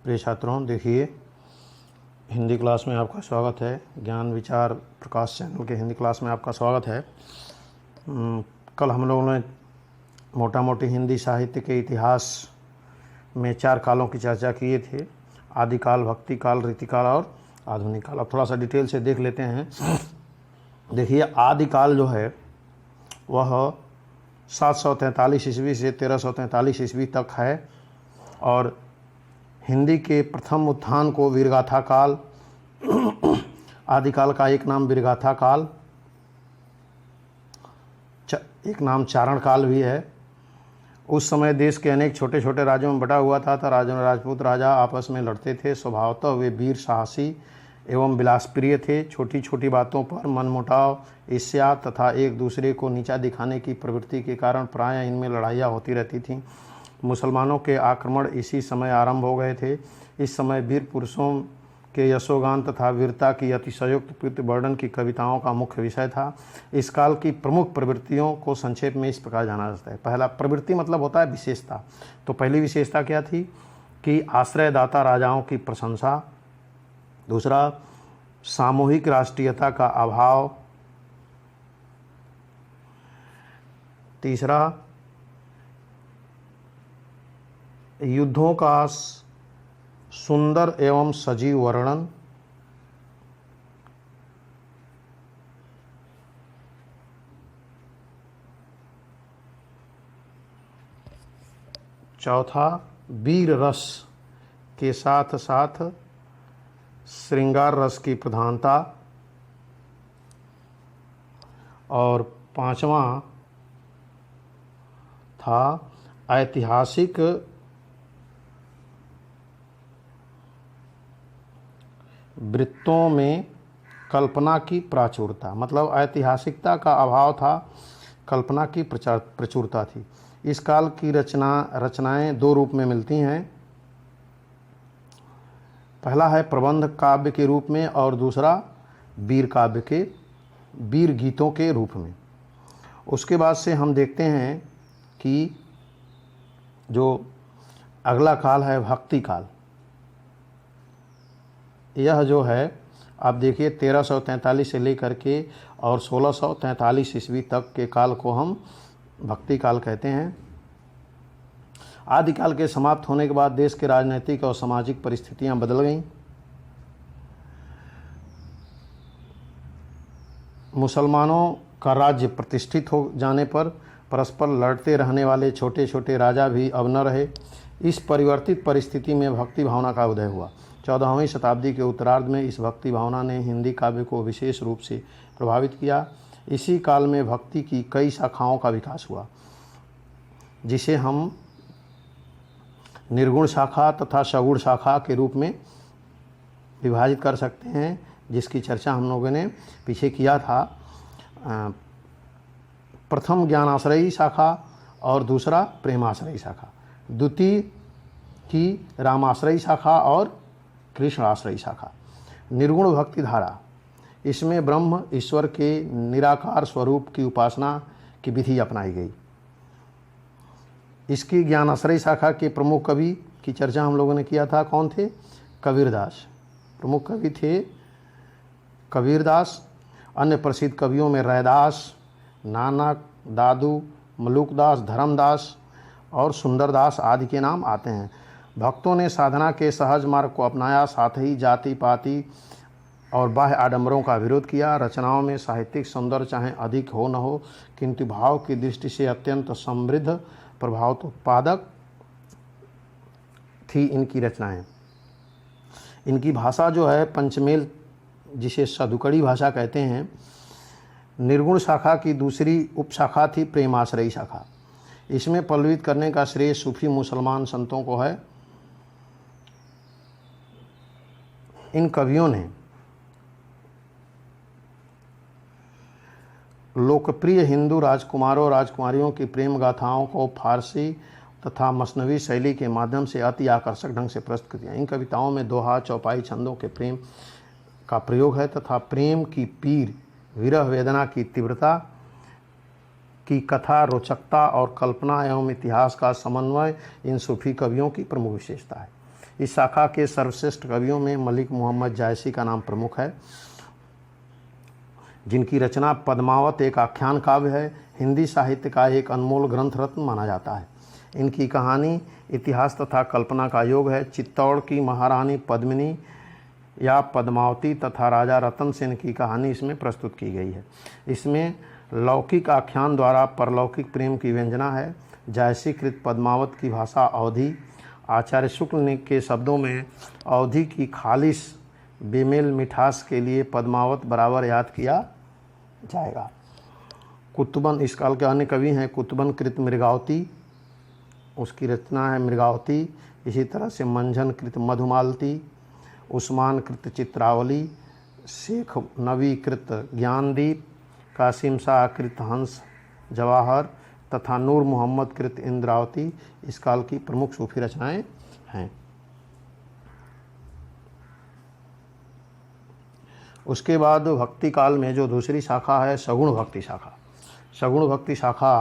प्रिय छात्रों, देखिए हिंदी क्लास में आपका स्वागत है। ज्ञान विचार प्रकाश चैनल के हिंदी क्लास में आपका स्वागत है। कल हम लोगों ने मोटा मोटी हिंदी साहित्य के इतिहास में 4 कालों की चर्चा किए थे: आदिकाल, भक्ति काल, रीतिकाल और आधुनिक काल। अब थोड़ा सा डिटेल से देख लेते हैं। देखिए, आदिकाल जो है वह 743 ईस्वी से 1343 ईस्वी तक है और हिंदी के प्रथम उत्थान को वीरगाथा काल, आदिकाल का एक नाम वीरगाथा काल, एक नाम चारण काल भी है। उस समय देश के अनेक छोटे छोटे राज्यों में बटा हुआ था। राजपूत राजा आपस में लड़ते थे। स्वभावतः वे वीर, साहसी एवं विलासप्रिय थे। छोटी छोटी बातों पर मनमुटाव, ईर्ष्या तथा एक दूसरे को नीचा दिखाने की प्रवृत्ति के कारण प्रायः इनमें लड़ाइयाँ होती रहती थीं। मुसलमानों के आक्रमण इसी समय आरंभ हो गए थे। इस समय वीर पुरुषों के यशोगान तथा वीरता की अतिशयोक्त प्रतिवर्णन की कविताओं का मुख्य विषय था। इस काल की प्रमुख प्रवृत्तियों को संक्षेप में इस प्रकार जाना जाता है। पहला, प्रवृत्ति मतलब होता है विशेषता। तो पहली विशेषता क्या थी कि आश्रयदाता राजाओं की प्रशंसा। दूसरा, सामूहिक राष्ट्रीयता का अभाव। तीसरा, युद्धों का सुंदर एवं सजीव वर्णन। चौथा, वीर रस के साथ साथ श्रृंगार रस की प्रधानता। और पांचवा था ऐतिहासिक वृत्तों में कल्पना की प्राचुरता। मतलब ऐतिहासिकता का अभाव था, कल्पना की प्रचुरता थी। इस काल की रचनाएं 2 रूप में मिलती हैं। पहला है प्रबंध काव्य के रूप में और दूसरा वीर काव्य के, वीर गीतों के रूप में। उसके बाद से हम देखते हैं कि जो अगला काल है भक्ति काल। यह जो है आप देखिए 1343 से लेकर के और 1643 ईस्वी तक के काल को हम भक्ति काल कहते हैं। आदिकाल के समाप्त होने के बाद देश के राजनीतिक और सामाजिक परिस्थितियां बदल गईं। मुसलमानों का राज्य प्रतिष्ठित हो जाने पर परस्पर लड़ते रहने वाले छोटे छोटे राजा भी अब न रहे। इस परिवर्तित परिस्थिति में भक्ति भावना का उदय हुआ। 14वीं शताब्दी के उत्तरार्ध में इस भक्ति भावना ने हिंदी काव्य को विशेष रूप से प्रभावित किया। इसी काल में भक्ति की कई शाखाओं का विकास हुआ, जिसे हम निर्गुण शाखा तथा सगुण शाखा के रूप में विभाजित कर सकते हैं, जिसकी चर्चा हम लोगों ने पीछे किया था। प्रथम ज्ञानाश्रयी शाखा और दूसरा प्रेमाश्रयी शाखा, द्वितीय की रामाश्रयी शाखा और कृष्ण आश्रयी शाखा। निर्गुण भक्ति धारा, इसमें ब्रह्म ईश्वर के निराकार स्वरूप की उपासना की विधि अपनाई गई। इसकी ज्ञानाश्रयी शाखा के प्रमुख कवि की चर्चा हम लोगों ने किया था। कौन थे? कबीरदास। प्रमुख कवि थे कबीरदास। अन्य प्रसिद्ध कवियों में रैदास, नानक, दादू, मलुकदास, धर्मदास और सुंदरदास आदि के नाम आते हैं। भक्तों ने साधना के सहज मार्ग को अपनाया, साथ ही जाति पाति और बाह्य आडंबरों का विरोध किया। रचनाओं में साहित्यिक सौंदर्य चाहे अधिक हो न हो, किंतु भाव की दृष्टि से अत्यंत समृद्ध, प्रभाव उत्पादक थी इनकी रचनाएं। इनकी भाषा जो है पंचमेल, जिसे सदुकड़ी भाषा कहते हैं। निर्गुण शाखा की दूसरी उपशाखा थी प्रेमाश्रयी शाखा। इसमें पल्लवित करने का श्रेय सूफी मुसलमान संतों को है। इन कवियों ने लोकप्रिय हिंदू राजकुमारों और राजकुमारियों की प्रेम गाथाओं को फारसी तथा मसनवी शैली के माध्यम से अति आकर्षक ढंग से प्रस्तुत किया। इन कविताओं में दोहा, चौपाई, छंदों के प्रेम का प्रयोग है तथा प्रेम की पीर, विरह वेदना की तीव्रता की कथा, रोचकता और कल्पना एवं इतिहास का समन्वय इन सूफी कवियों की प्रमुख विशेषता है। इस शाखा के सर्वश्रेष्ठ कवियों में मलिक मोहम्मद जायसी का नाम प्रमुख है, जिनकी रचना पद्मावत एक आख्यान काव्य है, हिंदी साहित्य का एक अनमोल ग्रंथ रत्न माना जाता है। इनकी कहानी इतिहास तथा कल्पना का योग है। चित्तौड़ की महारानी पद्मिनी या पद्मावती तथा राजा रतन सेन की कहानी इसमें प्रस्तुत की गई है। इसमें लौकिक आख्यान द्वारा परलौकिक प्रेम की व्यंजना है। जायसीकृत पद्मावत की भाषा अवधी। आचार्य शुक्ल ने के शब्दों में अवधी की खालिश बेमेल मिठास के लिए पद्मावत बराबर याद किया जाएगा। कुतुबन, इस काल के अन्य कवि हैं कुतुबन कृत मृगावती, उसकी रचना है मृगावती। इसी तरह से मंझन कृत मधुमालती, उस्मान कृत चित्रावली, शेख नवी कृत ज्ञानदीप, कासिम शाह कृत हंस जवाहर तथा नूर मोहम्मद कृत इंद्रावती इस काल की प्रमुख सूफी रचनाएं हैं। उसके बाद भक्ति काल में जो दूसरी शाखा है सगुण भक्ति शाखा। सगुण भक्ति शाखा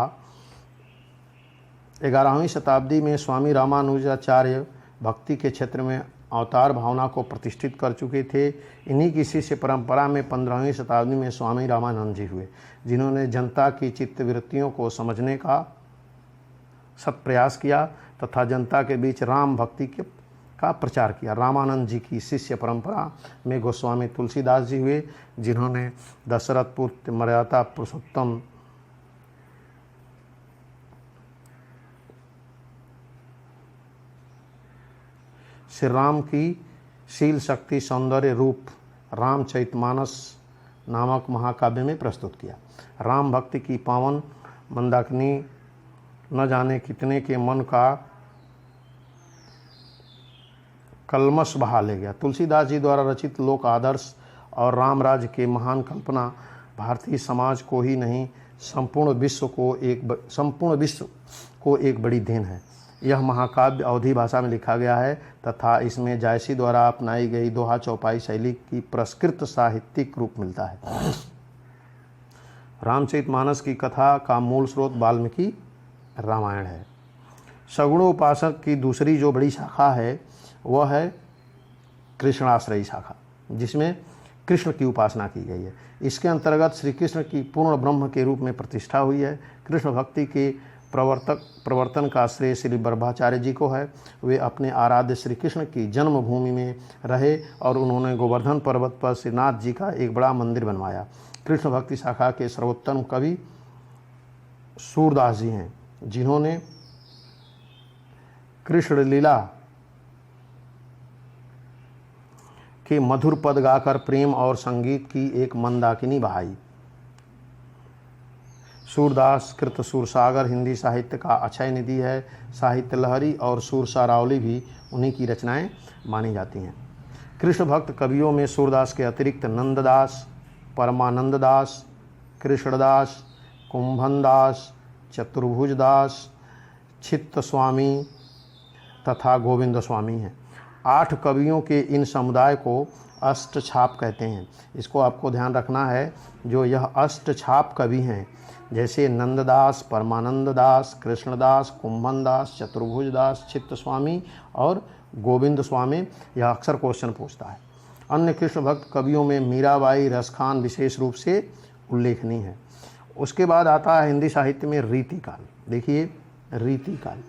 11वीं शताब्दी में स्वामी रामानुजाचार्य भक्ति के क्षेत्र में अवतार भावना को प्रतिष्ठित कर चुके थे। इन्हीं की शिष्य परंपरा में 15वीं शताब्दी में स्वामी रामानंद जी हुए, जिन्होंने जनता की चित्तवृत्तियों को समझने का सत प्रयास किया तथा जनता के बीच राम भक्ति का प्रचार किया। रामानंद जी की शिष्य परंपरा में गोस्वामी तुलसीदास जी हुए, जिन्होंने दशरथ पुत्र मर्यादा पुरुषोत्तम श्री राम की शील शक्ति सौंदर्य रूप रामचरितमानस नामक महाकाव्य में प्रस्तुत किया। राम भक्ति की पावन मंदाकिनी न जाने कितने के मन का कलमश बहा ले गया। तुलसीदास जी द्वारा रचित लोक आदर्श और राम राज्य के महान कल्पना भारतीय समाज को ही नहीं संपूर्ण विश्व को एक बड़ी देन है। यह महाकाव्य अवधी भाषा में लिखा गया है तथा इसमें जायसी द्वारा अपनाई गई दोहा चौपाई शैली की प्रस्कृत साहित्यिक रूप मिलता है। रामचरितमानस की कथा का मूल स्रोत वाल्मीकि रामायण है। सगुण उपासक की दूसरी जो बड़ी शाखा है वह है कृष्णाश्रयी शाखा, जिसमें कृष्ण की उपासना की गई है। इसके अंतर्गत श्री कृष्ण की पूर्ण ब्रह्म के रूप में प्रतिष्ठा हुई है। कृष्ण भक्ति के प्रवर्तन का श्रेय श्री बर्भाचार्य जी को है। वे अपने आराध्य श्री कृष्ण की जन्मभूमि में रहे और उन्होंने गोवर्धन पर्वत पर श्रीनाथ जी का एक बड़ा मंदिर बनवाया। कृष्ण भक्ति शाखा के सर्वोत्तम कवि सूरदास जी हैं, जिन्होंने कृष्ण लीला के मधुर पद गाकर प्रेम और संगीत की एक मंदाकिनी बहाई। सूरदास कृत सूरसागर हिंदी साहित्य का अक्षय निधि है। साहित्य लहरी और सूरसारावली भी उन्हीं की रचनाएं मानी जाती हैं। कृष्ण भक्त कवियों में सूरदास के अतिरिक्त नंददास, परमानंददास, कृष्णदास, कुंभनदास, चतुर्भुजदास, चित्त स्वामी तथा गोविंद स्वामी हैं। 8 कवियों के इन समुदाय को अष्टछाप कहते हैं। इसको आपको ध्यान रखना है। जो यह अष्टछाप कवि हैं, जैसे नंददास, परमानंददास, कृष्णदास, कुंभनदास, चतुर्भुजदास, चित्त स्वामी और गोविंद स्वामी, यह अक्सर क्वेश्चन पूछता है। अन्य कृष्ण भक्त कवियों में मीराबाई, रसखान विशेष रूप से उल्लेखनीय है। उसके बाद आता है हिंदी साहित्य में रीतिकाल। देखिए रीतिकाल,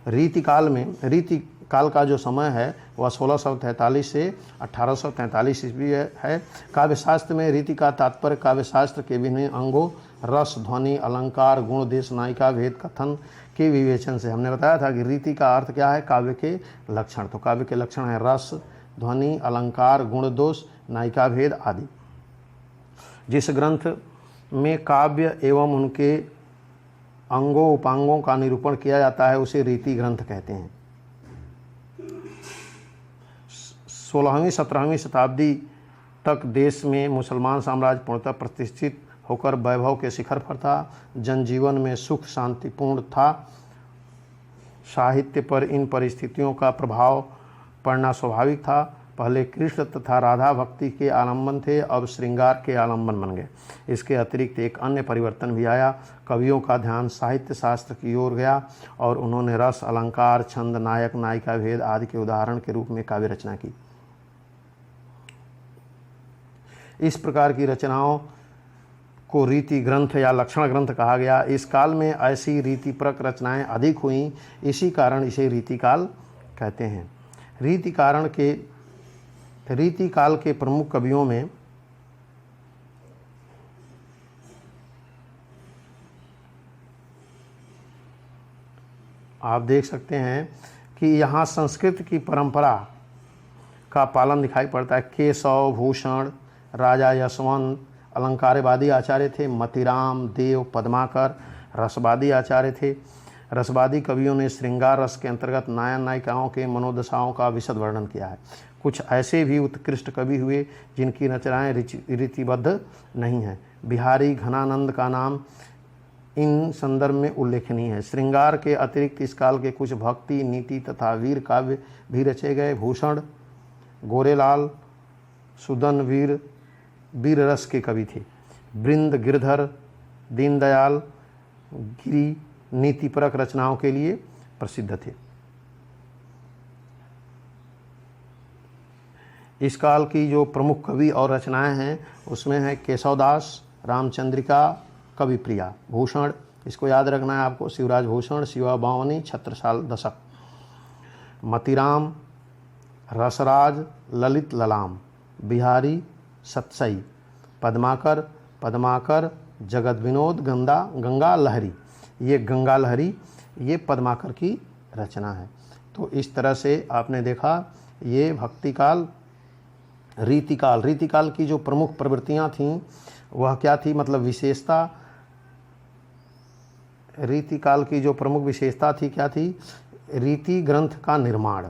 रीतिकाल में रीतिकाल का जो समय है वह 1643 से 1843 ईस्वी है। काव्यशास्त्र में रीति का तात्पर्य काव्यशास्त्र के विभिन्न अंगों रस, ध्वनि, अलंकार, गुण, देश, नायिका भेद कथन के विवेचन से। हमने बताया था कि रीति का अर्थ क्या है, काव्य के लक्षण। तो काव्य के लक्षण है रस, ध्वनि, अलंकार, गुण, दोष, नायिका भेद आदि। जिस ग्रंथ में काव्य एवं उनके अंगों उपांगों का निरूपण किया जाता है उसे रीति ग्रंथ कहते हैं। 16वीं 17वीं शताब्दी तक देश में मुसलमान साम्राज्य पूर्णतः प्रतिष्ठित होकर वैभव के शिखर पर था। जनजीवन में सुख शांतिपूर्ण था। साहित्य पर इन परिस्थितियों का प्रभाव पड़ना स्वाभाविक था। पहले कृष्ण तथा राधा भक्ति के आलंबन थे, अब श्रृंगार के आलंबन बन गए। इसके अतिरिक्त एक अन्य परिवर्तन भी आया। कवियों का ध्यान साहित्य शास्त्र की ओर गया और उन्होंने रस, अलंकार, छंद, नायक नायिका भेद आदि के उदाहरण के रूप में काव्य रचना की। इस प्रकार की रचनाओं को रीति ग्रंथ या लक्षण ग्रंथ कहा गया। इस काल में ऐसी रीतिपरक रचनाएं अधिक हुईं, इसी कारण इसे रीतिकाल कहते हैं। रीतिकाल के प्रमुख कवियों में आप देख सकते हैं कि यहाँ संस्कृत की परंपरा का पालन दिखाई पड़ता है। केशव, भूषण, राजा यशवंत अलंकारवादी आचार्य थे। मतिराम, देव, पद्माकर रसवादी आचार्य थे। रसवादी कवियों ने श्रृंगार रस के अंतर्गत नायक नायिकाओं के मनोदशाओं का विशद वर्णन किया है। कुछ ऐसे भी उत्कृष्ट कवि हुए जिनकी रचनाएं रीतिबद्ध नहीं हैं। बिहारी घनानंद का नाम इन संदर्भ में उल्लेखनीय है। श्रृंगार के अतिरिक्त इस काल के कुछ भक्ति, नीति तथा वीर काव्य भी रचे गए। भूषण, गोरेलाल, सुदन वीर रस के कवि थे। बृंद, गिरधर, दीनदयाल गिरी नीतिपरक रचनाओं के लिए प्रसिद्ध थे। इस काल की जो प्रमुख कवि और रचनाएं हैं उसमें है केशवदास, रामचंद्रिका, कविप्रिया। भूषण, इसको याद रखना है आपको, शिवराज भूषण, शिवा बावनी, छत्रसाल दशक। मतिराम, रसराज, ललित ललाम। बिहारी, सतसई। पद्माकर, जगत विनोद, गंगा लहरी। ये गंगा लहरी ये पद्माकर की रचना है। तो इस तरह से आपने देखा ये भक्तिकाल, रीतिकाल की जो प्रमुख प्रवृत्तियां थीं वह क्या थी, मतलब विशेषता। रीतिकाल की जो प्रमुख विशेषता थी क्या थी? रीति ग्रंथ का निर्माण,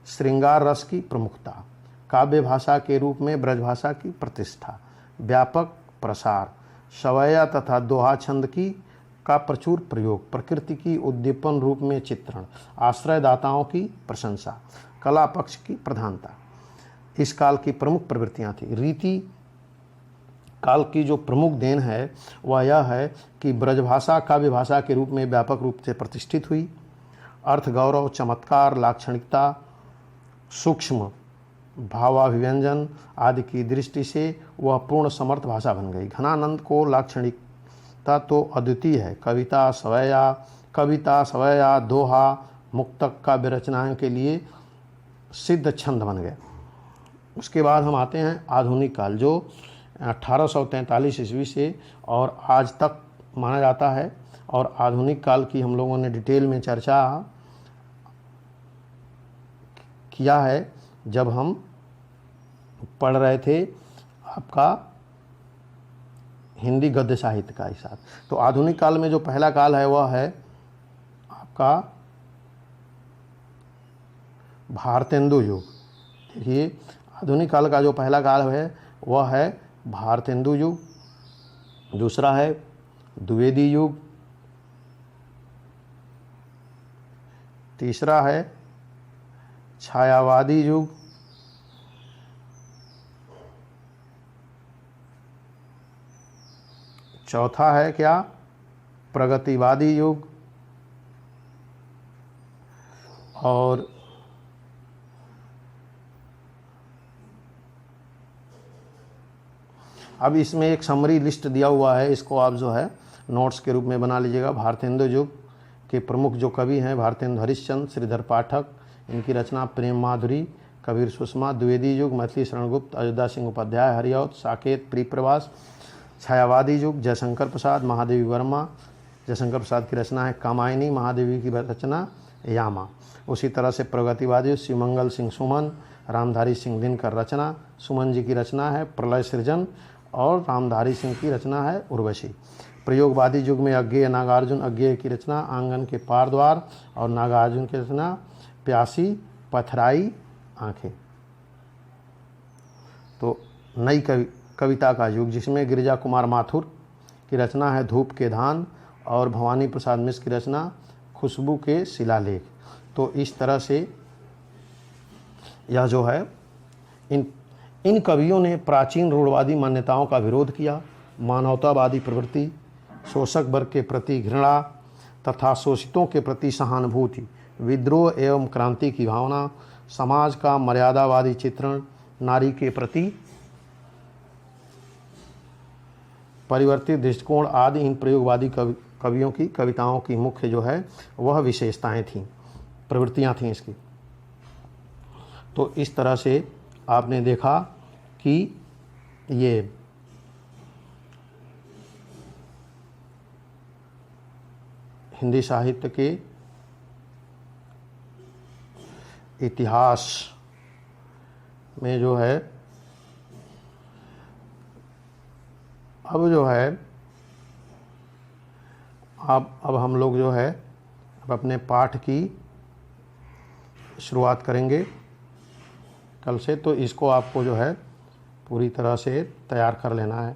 श्रृंगार रस की प्रमुखता, काव्य भाषा के रूप में ब्रजभाषा की प्रतिष्ठा, व्यापक प्रसार, सवैया तथा दोहा छंद का प्रचुर प्रयोग, प्रकृति की उद्दीपन रूप में चित्रण, आश्रयदाताओं की प्रशंसा, कला पक्ष की प्रधानता इस काल की प्रमुख प्रवृत्तियां थी। रीति काल की जो प्रमुख देन है वह यह है कि ब्रजभाषा काव्य भाषा के रूप में व्यापक रूप से प्रतिष्ठित हुई। अर्थ गौरव, चमत्कार, लाक्षणिकता, सूक्ष्म भावाभिव्यंजन आदि की दृष्टि से वह पूर्ण समर्थ भाषा बन गई। घनानंद को लाक्षणिकता तो अद्वितीय है। कविता, सवैया, दोहा, मुक्तक काव्य रचनाओं के लिए सिद्ध छंद बन गए। उसके बाद हम आते हैं आधुनिक काल, जो 1843 ईस्वी से और आज तक माना जाता है। और आधुनिक काल की हम लोगों ने डिटेल में चर्चा किया है जब हम पढ़ रहे थे आपका हिंदी गद्य साहित्य का हिसाब। तो आधुनिक काल में जो पहला काल है वह है आपका भारतेंदु युग। देखिए आधुनिक काल का जो पहला काल है वह है भारतेंदु युग, दूसरा है द्विवेदी युग, तीसरा है छायावादी युग, चौथा है क्या प्रगतिवादी युग, और अब इसमें एक समरी लिस्ट दिया हुआ है, इसको आप जो है नोट्स के रूप में बना लीजिएगा। भारतेंदु युग के प्रमुख जो कवि हैं भारतेंदु हरिश्चंद्र, श्रीधर पाठक, इनकी रचना प्रेम माधुरी, कबीर सुषमा। द्विवेदी युग मैथिली शरण गुप्त, अयोध्या सिंह उपाध्याय, हरिऔध, साकेत, प्रियप्रवास। छायावादी युग जयशंकर प्रसाद, महादेवी वर्मा। जयशंकर प्रसाद की रचना है कामायनी, महादेवी की रचना यामा। उसी तरह से प्रगतिवादी शिवमंगल सिंह सुमन, रामधारी सिंह दिनकर रचना। सुमन जी की रचना है प्रलय सृजन और रामधारी सिंह की रचना है उर्वशी। प्रयोगवादी युग में अज्ञेय नागार्जुन अज्ञेय की रचना आंगन के पार द्वार और नागार्जुन की रचना प्यासी पथराई आंखें। तो नई कविता का युग जिसमें गिरिजा कुमार माथुर की रचना है धूप के धान और भवानी प्रसाद मिश्र की रचना खुशबू के शिलालेख। तो इस तरह से यह जो है इन इन कवियों ने प्राचीन रूढ़वादी मान्यताओं का विरोध किया, मानवतावादी प्रवृत्ति, शोषक वर्ग के प्रति घृणा तथा शोषितों के प्रति सहानुभूति, विद्रोह एवं क्रांति की भावना, समाज का मर्यादावादी चित्रण, नारी के प्रति परिवर्तित दृष्टिकोण आदि इन प्रयोगवादी कवियों की कविताओं की मुख्य जो है वह विशेषताएं थीं, प्रवृत्तियां थीं इसकी। तो इस तरह से आपने देखा कि ये हिंदी साहित्य के इतिहास में जो है अब जो है अब हम लोग जो है अब अपने पाठ की शुरुआत करेंगे कल से। तो इसको आपको जो है पूरी तरह से तैयार कर लेना है।